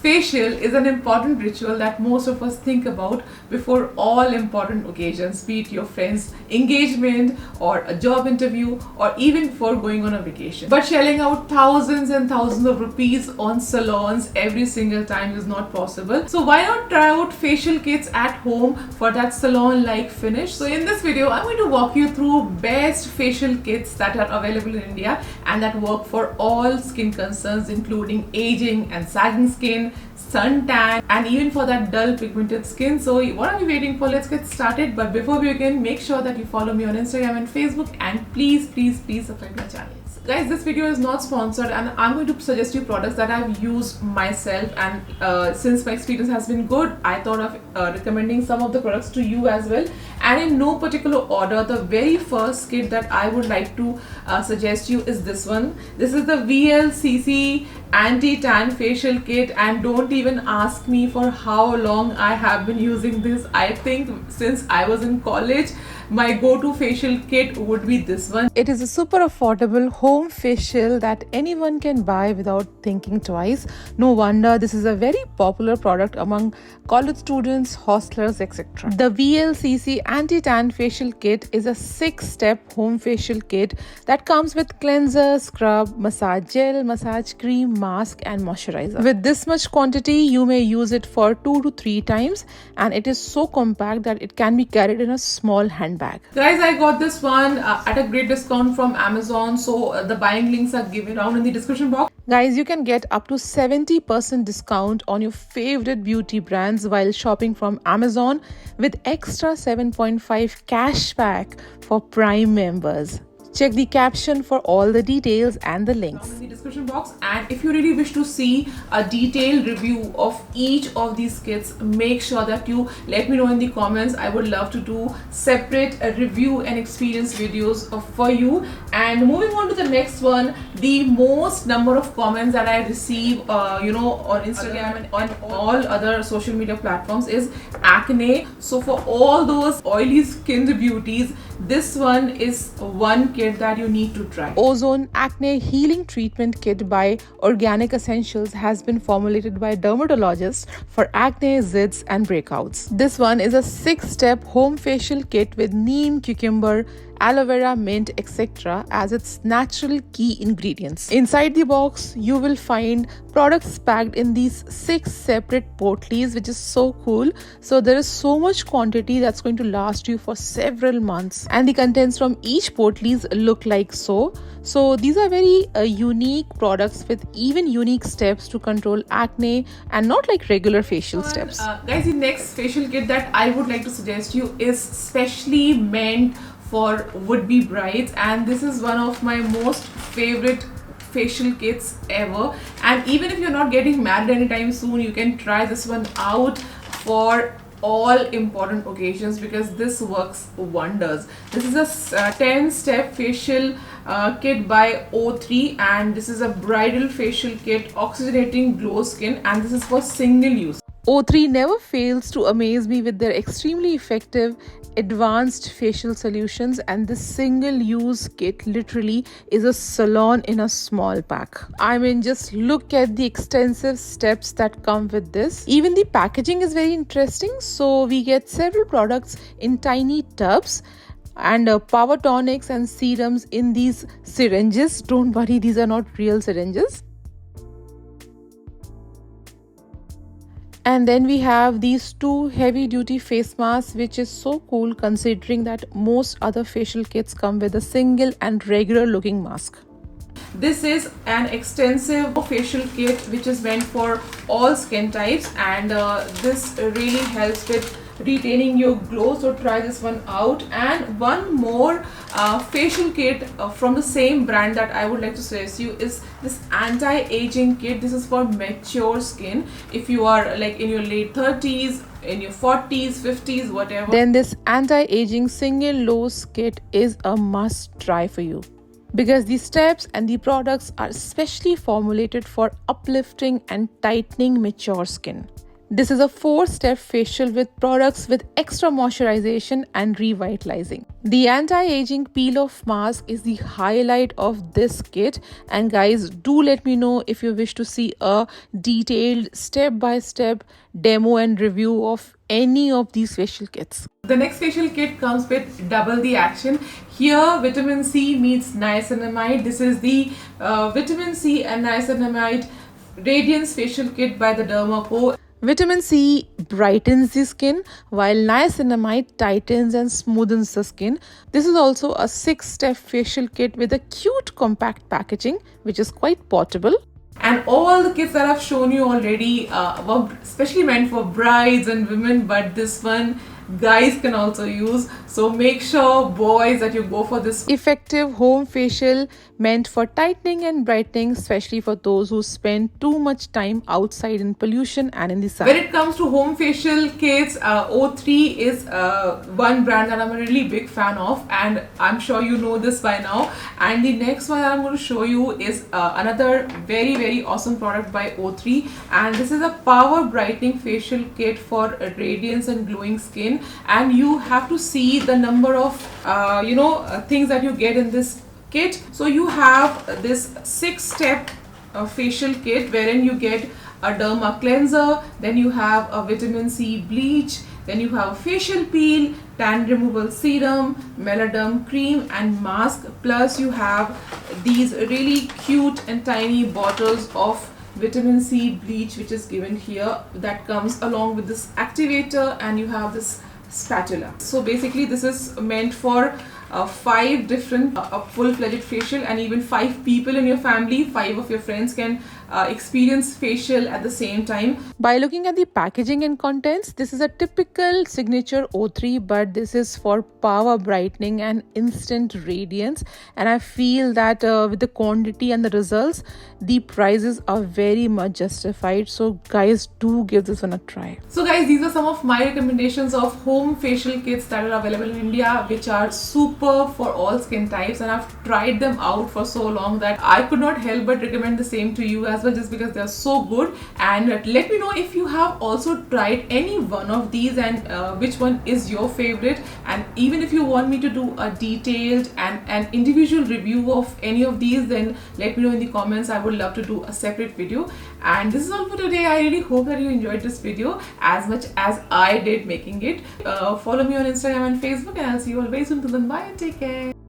Facial is an important ritual that most of us think about before all important occasions, be it your friend's engagement or a job interview or even before going on a vacation. But shelling out thousands and thousands of rupees on salons every single time is not possible. So why not try out facial kits at home for that salon-like finish? So in this video, I'm going to walk you through best facial kits that are available in India and that work for all skin concerns, including aging and sagging skin, suntan, and even for that dull pigmented skin. So what are we waiting for? Let's get started. But before we begin, make sure that you follow me on Instagram and Facebook, and please subscribe to my channel. Guys, this video is not sponsored and I'm going to suggest you products that I've used myself, and since my experience has been good, I thought of recommending some of the products to you as well. And in no particular order, the very first kit that I would like to suggest you is this one. This is the VLCC anti-tan facial kit, and don't even ask me for how long I have been using this. I think since I was in college, my go-to facial kit would be this one. It is a super affordable home facial that anyone can buy without thinking twice. No wonder this is a very popular product among college students, hostlers, etc. The VLCC anti-tan facial kit is a 6-step home facial kit that comes with cleanser, scrub, massage gel, massage cream, mask and moisturizer. With this much quantity, you may use it for 2 to 3 times, and it is so compact that it can be carried in a small handbag. Guys, I got this one at a great discount from Amazon, so the buying links are given down in the description box. Guys, you can get up to 70% discount on your favorite beauty brands while shopping from Amazon with extra 7.5 cashback for Prime members. Check the caption for all the details and the links in the description box. And if you really wish to see a detailed review of each of these kits, make sure that you let me know in the comments. I would love to do separate review and experience videos for you. And moving on to the next one, the most number of comments that I receive on Instagram and on all other social media platforms is Acne. So for all those oily skinned beauties, this one is one kit that you need to try. Ozone Acne Healing Treatment Kit by Organic Essentials has been formulated by dermatologists for acne, zits and breakouts. This one is a 6-step home facial kit with neem, cucumber, aloe vera, mint, etc. as its natural key ingredients. Inside the box, you will find products packed in these 6 separate portlies, which is so cool. So there is so much quantity that's going to last you for several months, and the contents from each portlies look like so. So these are very unique products with even unique steps to control acne, and not like regular facial steps. Guys, the next facial kit that I would like to suggest you is specially meant for would-be brides, and this is one of my most favorite facial kits ever. And even if you're not getting married anytime soon, you can try this one out for all important occasions because this works wonders. This is a 10-step facial kit by O3, and this is a bridal facial kit oxygenating glow skin, and this is for single use. O3 never fails to amaze me with their extremely effective advanced facial solutions, and this single-use kit literally is a salon in a small pack. I mean, just look at the extensive steps that come with this. Even the packaging is very interesting. So we get several products in tiny tubs and power tonics and serums in these syringes. Don't worry, these are not real syringes. And then we have these 2 heavy duty face masks, which is so cool considering that most other facial kits come with a single and regular looking mask. This is an extensive facial kit which is meant for all skin types, and this really helps with retaining your glow, so try this one out. And one more facial kit from the same brand that I would like to suggest you is this anti-aging kit. This is for mature skin. If you are like in your late 30s, in your 40s, 50s, whatever, then this anti-aging single loose kit is a must try for you, because the steps and the products are specially formulated for uplifting and tightening mature skin. This is a 4-step facial with products with extra moisturization and revitalizing. The anti-aging peel-off mask is the highlight of this kit, and guys, do let me know if you wish to see a detailed step-by-step demo and review of any of these facial kits. The next facial kit comes with double the action. Here vitamin C meets niacinamide. This is the vitamin C and niacinamide radiance facial kit by the Derma Co. Vitamin C brightens the skin while niacinamide tightens and smoothens the skin. This is also a 6-step facial kit with a cute compact packaging which is quite portable. And all the kits that I've shown you already were especially meant for brides and women, but this one guys can also use. So make sure, boys, that you go for this effective home facial meant for tightening and brightening, especially for those who spend too much time outside in pollution and in the sun. When it comes to home facial kits, O3 is one brand that I'm a really big fan of, and I'm sure you know this by now. And the next one that I'm going to show you is another very awesome product by O3, and this is a power brightening facial kit for radiance and glowing skin. And you have to see the number of things that you get in this kit. So you have this 6-step facial kit wherein you get a derma cleanser, then you have a vitamin C bleach, then you have a facial peel, tan removal serum, meloderm cream and mask, plus you have these really cute and tiny bottles of vitamin C bleach which is given here, that comes along with this activator, and you have this spatula. So basically this is meant for 5 different full-fledged facial, and even 5 people in your family, 5 of your friends can experience facial at the same time. By looking at the packaging and contents, this is a typical signature O3, but this is for power brightening and instant radiance, and I feel that with the quantity and the results, the prices are very much justified. So guys, do give this one a try. So guys, these are some of my recommendations of home facial kits that are available in India, which are super for all skin types, and I've tried them out for so long that I could not help but recommend the same to you as well, just because they are so good. And let me know if you have also tried any one of these, and which one is your favorite. And even if you want me to do a detailed and an individual review of any of these, then let me know in the comments. I would love to do a separate video. And this is all for today. I really hope that you enjoyed this video as much as I did making it. Follow me on Instagram and Facebook, and I'll see you all very soon. Till then, bye and take care.